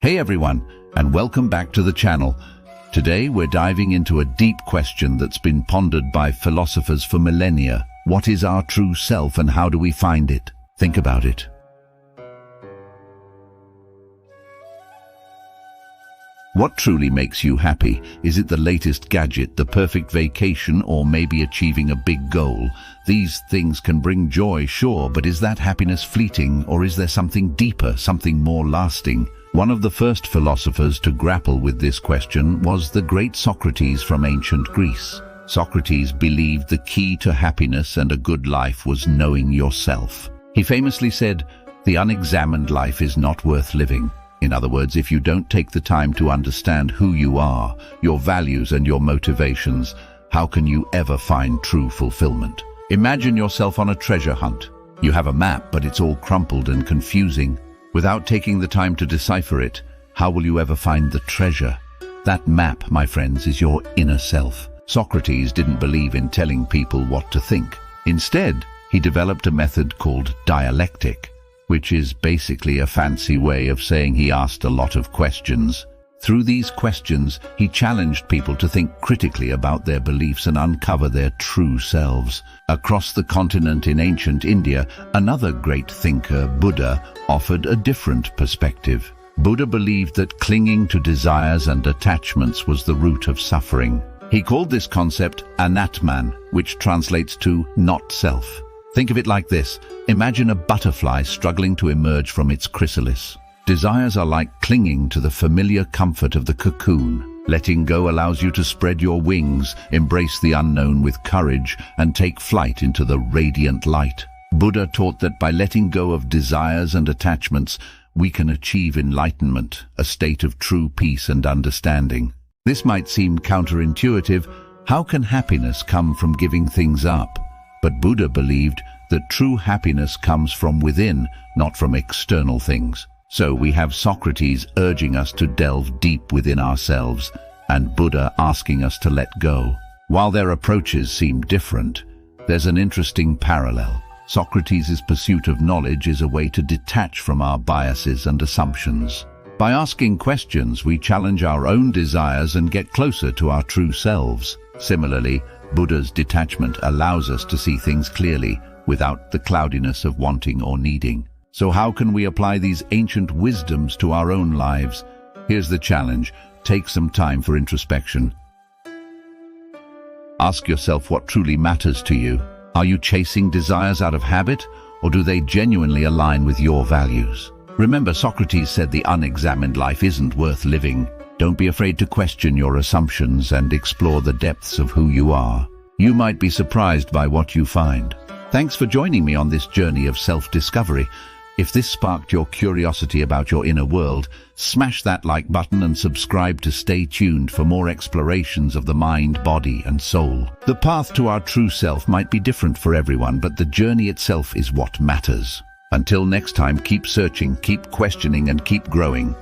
Hey everyone, and welcome back to the channel. Today we're diving into a deep question that's been pondered by philosophers for millennia. What is our true self and how do we find it? Think about it. What truly makes you happy? Is it the latest gadget, the perfect vacation, or maybe achieving a big goal? These things can bring joy, sure, but is that happiness fleeting, or is there something deeper, something more lasting? One of the first philosophers to grapple with this question was the great Socrates from ancient Greece. Socrates believed the key to happiness and a good life was knowing yourself. He famously said, "The unexamined life is not worth living." In other words, if you don't take the time to understand who you are, your values and your motivations, how can you ever find true fulfillment? Imagine yourself on a treasure hunt. You have a map, but it's all crumpled and confusing. Without taking the time to decipher it, how will you ever find the treasure? That map, my friends, is your inner self. Socrates didn't believe in telling people what to think. Instead, he developed a method called dialectic, which is basically a fancy way of saying he asked a lot of questions. Through these questions, he challenged people to think critically about their beliefs and uncover their true selves. Across the continent in ancient India, another great thinker, Buddha, offered a different perspective. Buddha believed that clinging to desires and attachments was the root of suffering. He called this concept anatman, which translates to not self. Think of it like this. Imagine a butterfly struggling to emerge from its chrysalis. Desires are like clinging to the familiar comfort of the cocoon. Letting go allows you to spread your wings, embrace the unknown with courage, and take flight into the radiant light. Buddha taught that by letting go of desires and attachments, we can achieve enlightenment, a state of true peace and understanding. This might seem counterintuitive. How can happiness come from giving things up? But Buddha believed that true happiness comes from within, not from external things. So we have Socrates urging us to delve deep within ourselves, and Buddha asking us to let go. While their approaches seem different, there's an interesting parallel. Socrates' pursuit of knowledge is a way to detach from our biases and assumptions. By asking questions, we challenge our own desires and get closer to our true selves. Similarly, Buddha's detachment allows us to see things clearly without the cloudiness of wanting or needing. So how can we apply these ancient wisdoms to our own lives? Here's the challenge. Take some time for introspection. Ask yourself what truly matters to you. Are you chasing desires out of habit, or do they genuinely align with your values? Remember, Socrates said the unexamined life isn't worth living. Don't be afraid to question your assumptions and explore the depths of who you are. You might be surprised by what you find. Thanks for joining me on this journey of self-discovery. If this sparked your curiosity about your inner world, smash that like button and subscribe to stay tuned for more explorations of the mind, body, and soul. The path to our true self might be different for everyone, but the journey itself is what matters. Until next time, keep searching, keep questioning, and keep growing.